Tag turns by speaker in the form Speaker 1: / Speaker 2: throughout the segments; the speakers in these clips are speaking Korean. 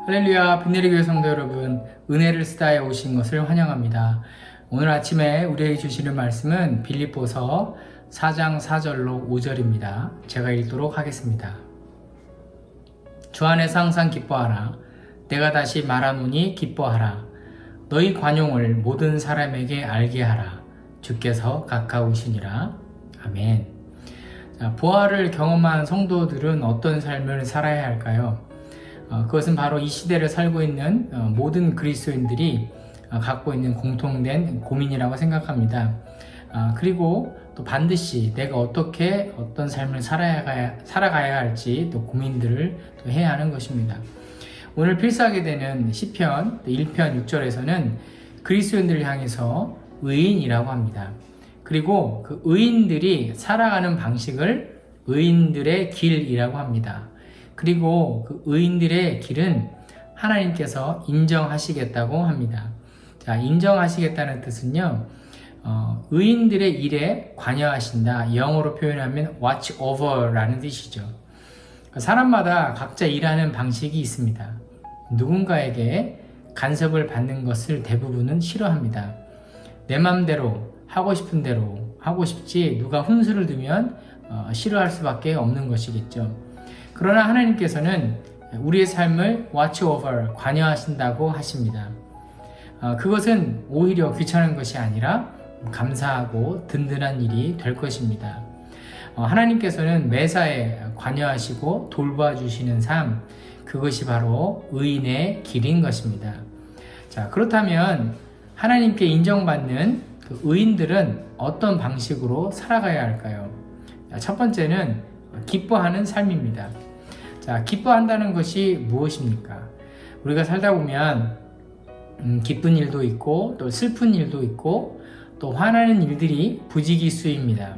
Speaker 1: 할렐루야, 빈내리교회 성도 여러분, 은혜를 쓰다에 오신 것을 환영합니다. 오늘 아침에 우리에게 주시는 말씀은 빌립보서 4장 4절로 5절입니다. 제가 읽도록 하겠습니다. 주 안에서 항상 기뻐하라. 내가 다시 말하노니 기뻐하라. 너희 관용을 모든 사람에게 알게 하라. 주께서 가까우시니라. 아멘. 부활을 경험한 성도들은 어떤 삶을 살아야 할까요? 그것은 바로 이 시대를 살고 있는 모든 그리스도인들이 갖고 있는 공통된 고민이라고 생각합니다. 그리고 또 반드시 내가 어떻게 어떤 삶을 살아가야 할지 또 고민들을 또 해야 하는 것입니다. 오늘 필사하게 되는 시편 1편 6절에서는 그리스도인들을 향해서 의인이라고 합니다. 그리고 그 의인들이 살아가는 방식을 의인들의 길이라고 합니다. 그리고 그 의인들의 길은 하나님께서 인정하시겠다고 합니다. 자, 인정하시겠다는 뜻은요, 의인들의 일에 관여하신다. 영어로 표현하면 watch over라는 뜻이죠. 사람마다 각자 일하는 방식이 있습니다. 누군가에게 간섭을 받는 것을 대부분은 싫어합니다. 내 맘대로 하고 싶은 대로 하고 싶지 누가 훈수를 두면 싫어할 수밖에 없는 것이겠죠. 그러나 하나님께서는 우리의 삶을 watch over, 관여하신다고 하십니다. 그것은 오히려 귀찮은 것이 아니라 감사하고 든든한 일이 될 것입니다. 하나님께서는 매사에 관여하시고 돌봐주시는 삶, 그것이 바로 의인의 길인 것입니다. 자, 그렇다면 하나님께 인정받는 그 의인들은 어떤 방식으로 살아가야 할까요? 첫 번째는 기뻐하는 삶입니다. 자, 기뻐한다는 것이 무엇입니까? 우리가 살다 보면 기쁜 일도 있고 또 슬픈 일도 있고 또 화나는 일들이 부지기수입니다.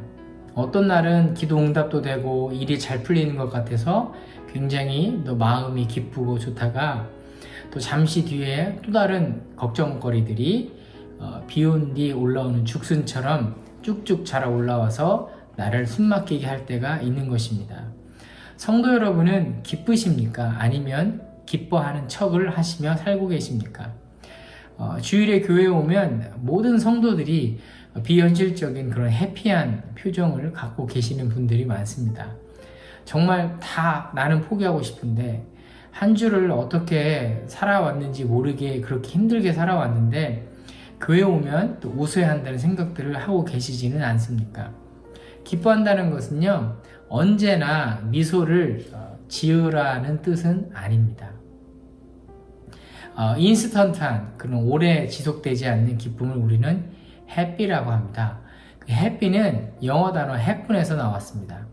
Speaker 1: 어떤 날은 기도 응답도 되고 일이 잘 풀리는 것 같아서 굉장히 또 마음이 기쁘고 좋다가 또 잠시 뒤에 또 다른 걱정거리들이 비온 뒤 올라오는 죽순처럼 쭉쭉 자라 올라와서 나를 숨막히게 할 때가 있는 것입니다. 성도 여러분은 기쁘십니까? 아니면 기뻐하는 척을 하시며 살고 계십니까? 주일에 교회에 오면 모든 성도들이 비현실적인 그런 해피한 표정을 갖고 계시는 분들이 많습니다. 정말 다 나는 포기하고 싶은데 한 주를 어떻게 살아왔는지 모르게 그렇게 힘들게 살아왔는데 교회에 오면 또 웃어야 한다는 생각들을 하고 계시지는 않습니까? 기뻐한다는 것은요, 언제나 미소를 지으라는 뜻은 아닙니다. 인스턴트한 그런 오래 지속되지 않는 기쁨을 우리는 해피라고 합니다. 그 해피는 영어 단어 happen에서 나왔습니다.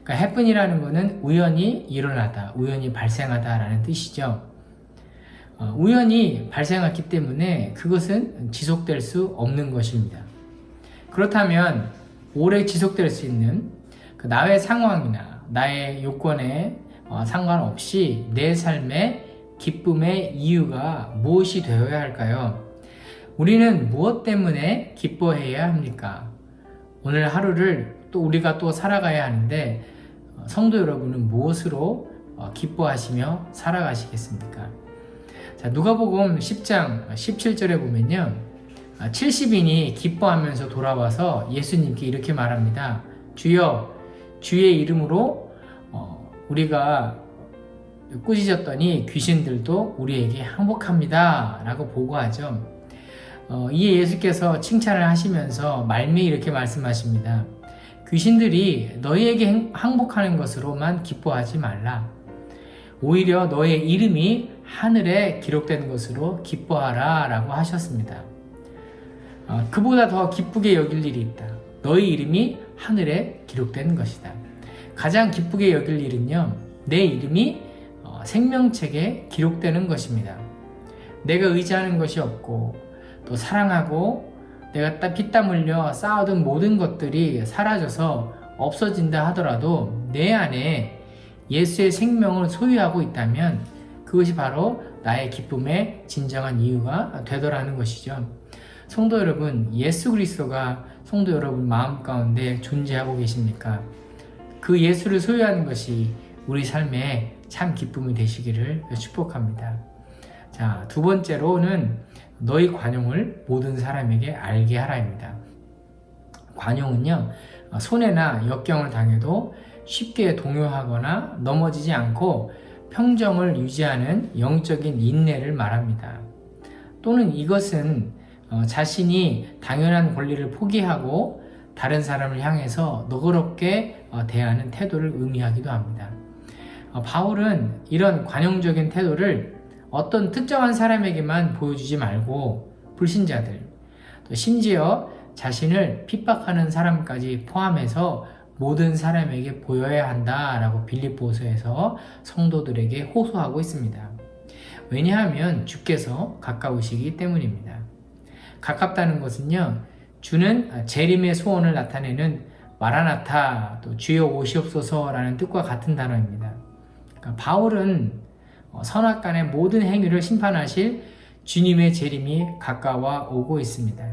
Speaker 1: 그러니까 happen이라는 것은 우연히 일어나다, 우연히 발생하다 라는 뜻이죠. 우연히 발생했기 때문에 그것은 지속될 수 없는 것입니다. 그렇다면 오래 지속될 수 있는 그 나의 상황이나 나의 요건에 상관없이 내 삶의 기쁨의 이유가 무엇이 되어야 할까요? 우리는 무엇 때문에 기뻐해야 합니까? 오늘 하루를 또 우리가 또 살아가야 하는데 성도 여러분은 무엇으로 기뻐하시며 살아가시겠습니까? 자, 누가복음 10장 17절에 보면요, 70인이 기뻐하면서 돌아와서 예수님께 이렇게 말합니다. 주여, 주의 이름으로 우리가 꾸짖었더니 귀신들도 우리에게 항복합니다 라고 보고하죠. 이에 예수께서 칭찬을 하시면서 말미에 이렇게 말씀하십니다. 귀신들이 너희에게 항복하는 것으로만 기뻐하지 말라. 오히려 너의 이름이 하늘에 기록된 것으로 기뻐하라 라고 하셨습니다. 그보다 더 기쁘게 여길 일이 있다. 너희 이름이 하늘에 기록된 것이다. 가장 기쁘게 여길 일은요, 내 이름이 생명책에 기록되는 것입니다. 내가 의지하는 것이 없고 또 사랑하고 내가 피땀 흘려 쌓아둔 모든 것들이 사라져서 없어진다 하더라도 내 안에 예수의 생명을 소유하고 있다면 그것이 바로 나의 기쁨의 진정한 이유가 되더라는 것이죠. 성도 여러분, 예수 그리스도가 성도 여러분 마음 가운데 존재하고 계십니까? 그 예수를 소유하는 것이 우리 삶의 참 기쁨이 되시기를 축복합니다. 자, 두 번째로는 너희 관용을 모든 사람에게 알게 하라입니다. 관용은요, 손해나 역경을 당해도 쉽게 동요하거나 넘어지지 않고 평정을 유지하는 영적인 인내를 말합니다. 또는 이것은 자신이 당연한 권리를 포기하고 다른 사람을 향해서 너그럽게 대하는 태도를 의미하기도 합니다. 바울은 이런 관용적인 태도를 어떤 특정한 사람에게만 보여주지 말고 불신자들, 또 심지어 자신을 핍박하는 사람까지 포함해서 모든 사람에게 보여야 한다라고 빌립보서에서 성도들에게 호소하고 있습니다. 왜냐하면 주께서 가까우시기 때문입니다. 가깝다는 것은요, 주는 재림의 소원을 나타내는 마라나타, 또 주여 오시옵소서라는 뜻과 같은 단어입니다. 그러니까 바울은 선악간의 모든 행위를 심판하실 주님의 재림이 가까워 오고 있습니다.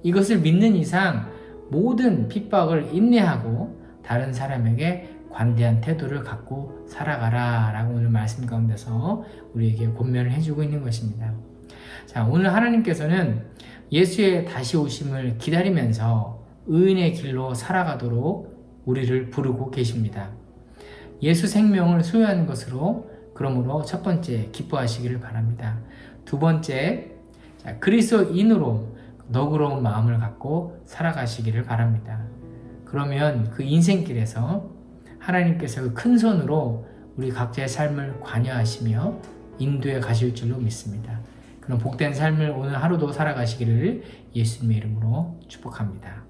Speaker 1: 이것을 믿는 이상 모든 핍박을 인내하고 다른 사람에게 관대한 태도를 갖고 살아가라 라고 오늘 말씀 가운데서 우리에게 권면을 해주고 있는 것입니다. 자, 오늘 하나님께서는 예수의 다시 오심을 기다리면서 의인의 길로 살아가도록 우리를 부르고 계십니다. 예수 생명을 소유한 것으로 그러므로 첫 번째 기뻐하시기를 바랍니다. 두 번째, 그리스도인으로 너그러운 마음을 갖고 살아가시기를 바랍니다. 그러면 그 인생길에서 하나님께서 그 큰 손으로 우리 각자의 삶을 관여하시며 인도해 가실 줄로 믿습니다. 그런 복된 삶을 오늘 하루도 살아가시기를 예수님의 이름으로 축복합니다.